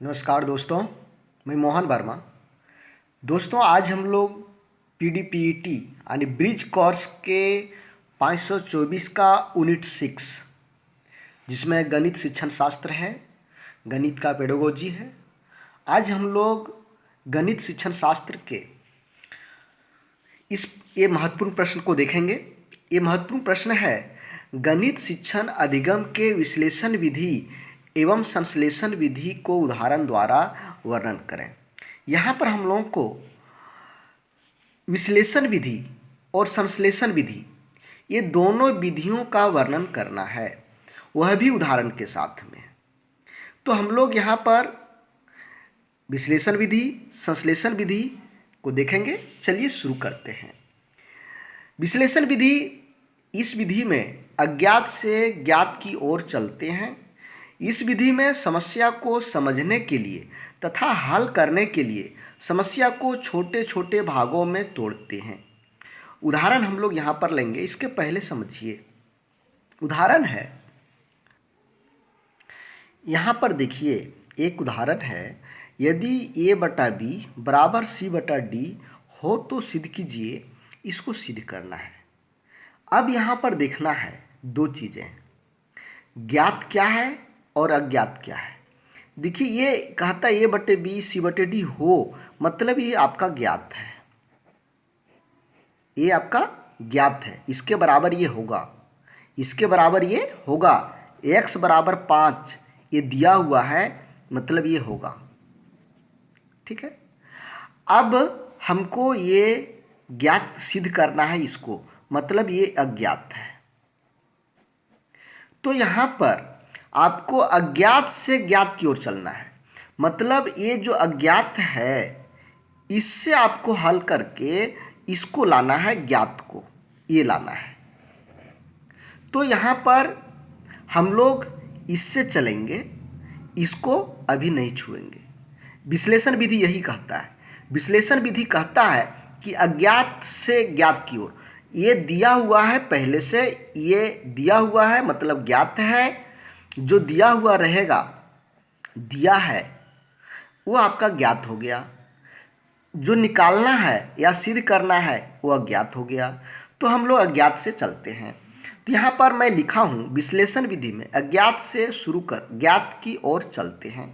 नमस्कार दोस्तों, मैं मोहन वर्मा। दोस्तों, आज हम लोग पीडीपीईटी यानी ब्रिज कोर्स के 524 का यूनिट 6, जिसमें गणित शिक्षण शास्त्र है, गणित का पेडागोजी है। आज हम लोग गणित शिक्षण शास्त्र के ये महत्वपूर्ण प्रश्न को देखेंगे। ये महत्वपूर्ण प्रश्न है, गणित शिक्षण अधिगम के विश्लेषण विधि एवं संश्लेषण विधि को उदाहरण द्वारा वर्णन करें। यहाँ पर हम लोगों को विश्लेषण विधि और संश्लेषण विधि, ये दोनों विधियों का वर्णन करना है, वह भी उदाहरण के साथ में। तो हम लोग यहाँ पर विश्लेषण विधि, संश्लेषण विधि को देखेंगे। चलिए शुरू करते हैं। विश्लेषण विधि, इस विधि में अज्ञात से ज्ञात की ओर चलते हैं। इस विधि में समस्या को समझने के लिए तथा हल करने के लिए समस्या को छोटे छोटे भागों में तोड़ते हैं। उदाहरण हम लोग यहाँ पर लेंगे। इसके पहले समझिए, उदाहरण है, यहाँ पर देखिए एक उदाहरण है, यदि a बटा b बराबर c बटा d हो तो सिद्ध कीजिए। इसको सिद्ध करना है। अब यहाँ पर देखना है दो चीज़ें, ज्ञात क्या है और अज्ञात क्या है। देखिए, ये कहता है a बटे b c बटे d हो, मतलब ये आपका ज्ञात है, ये आपका ज्ञात है। इसके बराबर ये होगा, इसके बराबर ये होगा। x बराबर 5 ये दिया हुआ है, मतलब ये होगा। ठीक है। अब हमको ये ज्ञात सिद्ध करना है, इसको मतलब ये अज्ञात है। तो यहाँ पर आपको अज्ञात से ज्ञात की ओर चलना है, मतलब ये जो अज्ञात है इससे आपको हल करके इसको लाना है, ज्ञात को ये लाना है। तो यहाँ पर हम लोग इससे चलेंगे, इसको अभी नहीं छुएंगे। विश्लेषण विधि यही कहता है। विश्लेषण विधि कहता है कि अज्ञात से ज्ञात की ओर, ये दिया हुआ है पहले से, ये दिया हुआ है मतलब ज्ञात है। जो दिया हुआ रहेगा, दिया है, वो आपका ज्ञात हो गया। जो निकालना है या सिद्ध करना है वो अज्ञात हो गया। तो हम लोग अज्ञात से चलते हैं। तो यहाँ पर मैं लिखा हूँ, विश्लेषण विधि में अज्ञात से शुरू कर ज्ञात की ओर चलते हैं।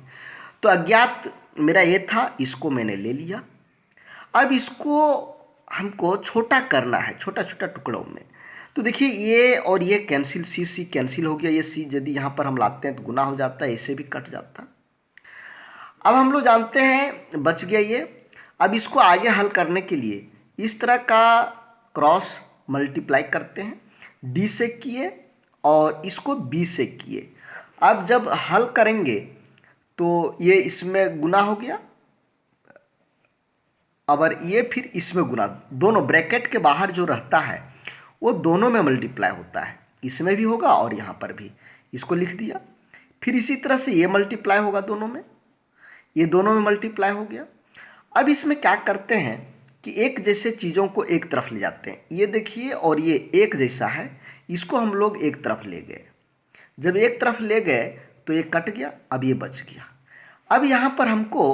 तो अज्ञात मेरा ये था, इसको मैंने ले लिया। अब इसको हमको छोटा करना है, छोटा छोटा टुकड़ों में। तो देखिए, ये और ये कैंसिल, सी सी कैंसिल हो गया। ये सी यदि यहाँ पर हम लाते हैं तो गुना हो जाता है, इससे भी कट जाता। अब हम लोग जानते हैं बच गया ये। अब इसको आगे हल करने के लिए इस तरह का क्रॉस मल्टीप्लाई करते हैं, डी से किए और इसको बी से किए। अब जब हल करेंगे तो ये इसमें गुना हो गया, और ये फिर इसमें गुना, दोनों ब्रैकेट के बाहर जो रहता है वो दोनों में मल्टीप्लाई होता है, इसमें भी होगा और यहाँ पर भी। इसको लिख दिया। फिर इसी तरह से ये मल्टीप्लाई होगा दोनों में, ये दोनों में मल्टीप्लाई हो गया। अब इसमें क्या करते हैं कि एक जैसे चीज़ों को एक तरफ ले जाते हैं। ये देखिए, और ये एक जैसा है, इसको हम लोग एक तरफ ले गए। जब एक तरफ ले गए तो ये कट गया, अब ये बच गया। अब यहाँ पर हमको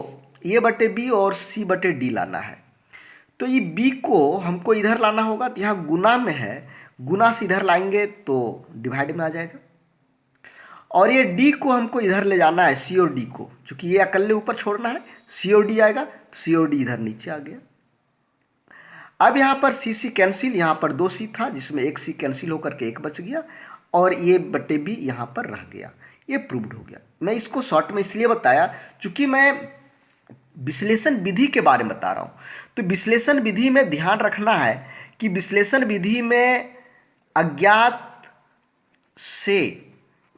ए बटे बी और सी बटे डी लाना है। तो ये बी को हमको इधर लाना होगा, तो यहाँ गुना में है, गुना से इधर लाएंगे तो डिवाइड में आ जाएगा। और ये डी को हमको इधर ले जाना है, सी और डी को, चूंकि ये अकेले ऊपर छोड़ना है, सी और डी आएगा तो सी और डी इधर नीचे आ गया। अब यहाँ पर सी सी कैंसिल, यहाँ पर 2 सी था जिसमें एक सी कैंसिल होकर के एक बच गया, और ये बटे बी यहाँ पर रह गया। ये प्रूव्ड हो गया। मैं इसको शॉर्ट में इसलिए बताया चूंकि मैं विश्लेषण विधि के बारे में बता रहा हूँ। तो विश्लेषण विधि में ध्यान रखना है कि विश्लेषण विधि में अज्ञात से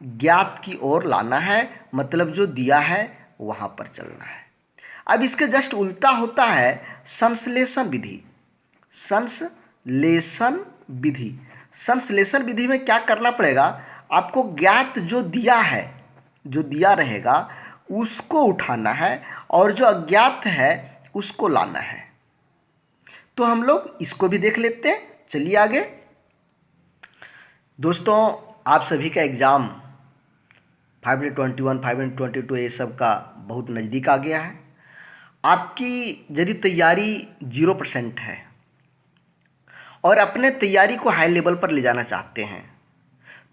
ज्ञात की ओर लाना है, मतलब जो दिया है वहाँ पर चलना है। अब इसके जस्ट उल्टा होता है संश्लेषण विधि। संश्लेषण विधि, संश्लेषण विधि में क्या करना पड़ेगा, आपको ज्ञात जो दिया है, जो दिया रहेगा उसको उठाना है, और जो अज्ञात है उसको लाना है। तो हम लोग इसको भी देख लेते हैं। चलिए आगे। दोस्तों, आप सभी का एग्ज़ाम 521, 522 ये सब का बहुत नज़दीक आ गया है। आपकी यदि तैयारी 0% है और अपने तैयारी को हाई लेवल पर ले जाना चाहते हैं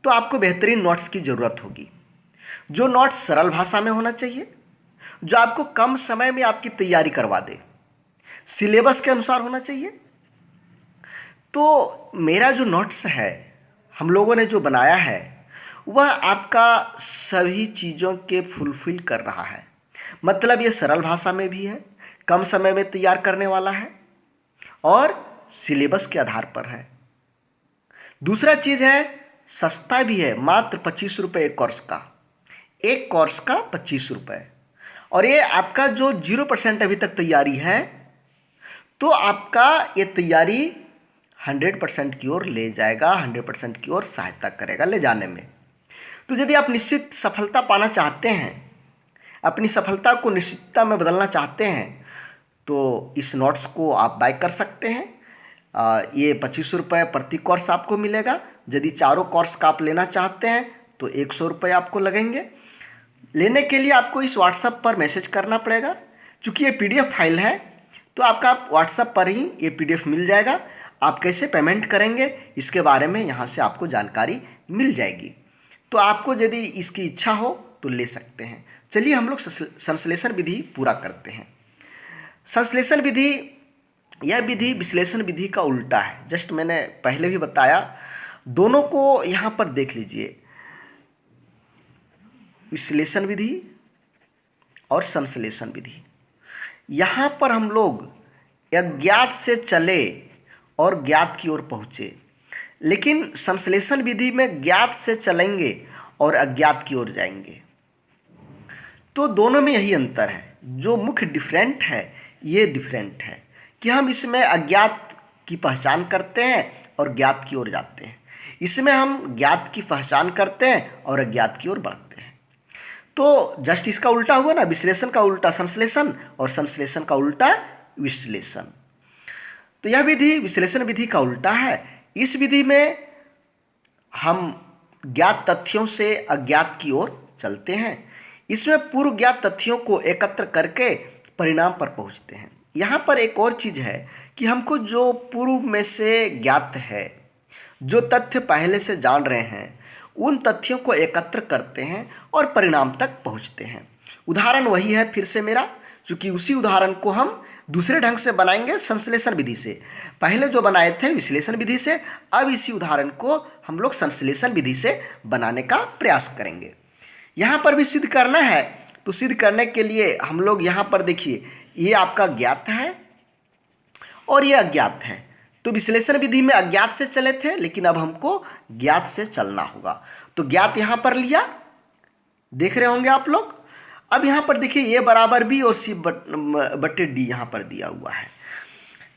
तो आपको बेहतरीन नोट्स की ज़रूरत होगी। जो नोट्स सरल भाषा में होना चाहिए, जो आपको कम समय में आपकी तैयारी करवा दे, सिलेबस के अनुसार होना चाहिए। तो मेरा जो नोट्स है, हम लोगों ने जो बनाया है, वह आपका सभी चीज़ों के फुलफिल कर रहा है। मतलब ये सरल भाषा में भी है, कम समय में तैयार करने वाला है और सिलेबस के आधार पर है। दूसरा चीज़ है, सस्ता भी है, मात्र 25 रुपये एक कोर्स का। एक कोर्स का 25 रुपये। और ये आपका जो 0% अभी तक तैयारी है, तो आपका ये तैयारी 100% की ओर ले जाएगा, 100% की ओर सहायता करेगा ले जाने में। तो यदि आप निश्चित सफलता पाना चाहते हैं, अपनी सफलता को निश्चितता में बदलना चाहते हैं, तो इस नोट्स को आप बाय कर सकते हैं। ये 25 रुपये प्रति कोर्स आपको मिलेगा। यदि चारों कोर्स का आप लेना चाहते हैं तो 100 रुपये आपको लगेंगे। लेने के लिए आपको इस व्हाट्सएप पर मैसेज करना पड़ेगा। चूँकि ये PDF फाइल है तो आपका व्हाट्सएप पर ही ये PDF मिल जाएगा। आप कैसे पेमेंट करेंगे इसके बारे में यहाँ से आपको जानकारी मिल जाएगी। तो आपको यदि इसकी इच्छा हो तो ले सकते हैं। चलिए हम लोग संश्लेषण विधि पूरा करते हैं। संश्लेषण विधि, यह विधि विश्लेषण विधि का उल्टा है। जस्ट मैंने पहले भी बताया, दोनों को यहाँ पर देख लीजिए, विश्लेषण विधि और संश्लेषण विधि। यहाँ पर हम लोग अज्ञात से चले और ज्ञात की ओर पहुँचे, लेकिन संश्लेषण विधि में ज्ञात से चलेंगे और अज्ञात की ओर जाएंगे। तो दोनों में यही अंतर है। जो मुख्य डिफरेंट है, ये डिफरेंट है कि हम इसमें अज्ञात की पहचान करते हैं और ज्ञात की ओर जाते हैं। इसमें हम ज्ञात की पहचान करते हैं और अज्ञात की ओर बढ़ते हैं। तो जस्ट इसका उल्टा हुआ ना, विश्लेषण का उल्टा संश्लेषण और संश्लेषण का उल्टा विश्लेषण। तो यह विधि विश्लेषण विधि का उल्टा है। इस विधि में हम ज्ञात तथ्यों से अज्ञात की ओर चलते हैं। इसमें पूर्व ज्ञात तथ्यों को एकत्र करके परिणाम पर पहुंचते हैं। यहाँ पर एक और चीज़ है कि हमको जो पूर्व में से ज्ञात है, जो तथ्य पहले से जान रहे हैं, उन तथ्यों को एकत्र करते हैं और परिणाम तक पहुँचते हैं। उदाहरण वही है फिर से मेरा, चूँकि उसी उदाहरण को हम दूसरे ढंग से बनाएंगे संश्लेषण विधि से। पहले जो बनाए थे विश्लेषण विधि से, अब इसी उदाहरण को हम लोग संश्लेषण विधि से बनाने का प्रयास करेंगे। यहाँ पर भी सिद्ध करना है, तो सिद्ध करने के लिए हम लोग यहाँ पर देखिए, ये आपका ज्ञात है और ये अज्ञात है। तो विश्लेषण विधि में अज्ञात से चले थे, लेकिन अब हमको ज्ञात से चलना होगा। तो ज्ञात यहाँ पर लिया, देख रहे होंगे आप लोग। अब यहाँ पर देखिए, ये बराबर B और C बटे D यहाँ पर दिया हुआ है।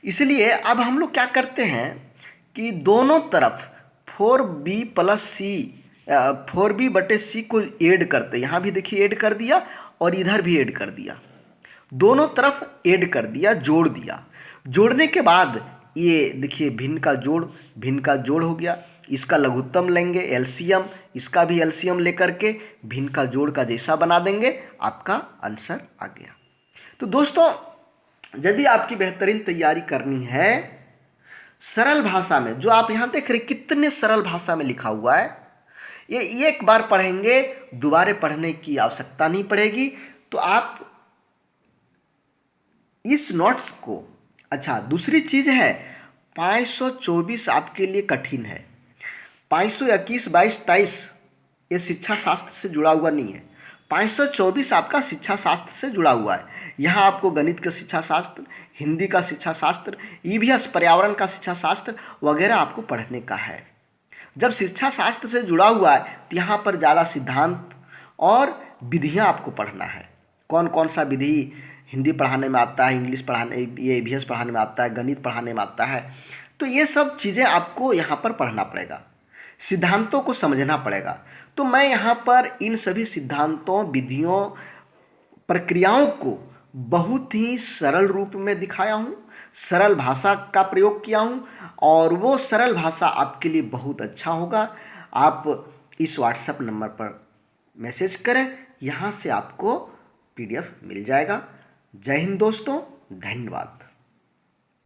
इसलिए अब हम लोग क्या करते हैं कि दोनों तरफ 4B प्लस C, 4B बटे C को ऐड करते। यहाँ भी देखिए ऐड कर दिया और इधर भी ऐड कर दिया, दोनों तरफ ऐड कर दिया, जोड़ दिया। जोड़ने के बाद ये देखिए भिन्न का जोड़ हो गया। इसका लघुत्तम लेंगे एलसीएम, इसका भी एलसीएम लेकर के भिन्न का जोड़ का जैसा बना देंगे, आपका आंसर आ गया। तो दोस्तों, यदि आपकी बेहतरीन तैयारी करनी है सरल भाषा में, जो आप यहाँ देख रहे कितने सरल भाषा में लिखा हुआ है, ये एक बार पढ़ेंगे, दोबारा पढ़ने की आवश्यकता नहीं पड़ेगी। तो आप इस नोट्स को, अच्छा दूसरी चीज़ है, 524 आपके लिए कठिन है। 521, 22, 23 ये शिक्षा शास्त्र से जुड़ा हुआ नहीं है। 524 आपका शिक्षा शास्त्र से जुड़ा हुआ है। यहाँ आपको गणित का शिक्षा शास्त्र, हिंदी का शिक्षा शास्त्र, EVS पर्यावरण का शिक्षा शास्त्र वगैरह आपको पढ़ने का है। जब शिक्षा शास्त्र से जुड़ा हुआ है तो यहाँ पर ज़्यादा सिद्धांत और विधियाँ आपको पढ़ना है। कौन कौन सा विधि हिंदी पढ़ाने में आता है, इंग्लिश पढ़ाने, ये EVS पढ़ाने में आता है, गणित पढ़ाने में आता है। तो ये सब चीज़ें आपको यहाँ पर पढ़ना पड़ेगा, सिद्धांतों को समझना पड़ेगा। तो मैं यहाँ पर इन सभी सिद्धांतों, विधियों, प्रक्रियाओं को बहुत ही सरल रूप में दिखाया हूँ, सरल भाषा का प्रयोग किया हूँ, और वो सरल भाषा आपके लिए बहुत अच्छा होगा। आप इस व्हाट्सएप नंबर पर मैसेज करें, यहाँ से आपको PDF मिल जाएगा। जय हिंद दोस्तों, धन्यवाद।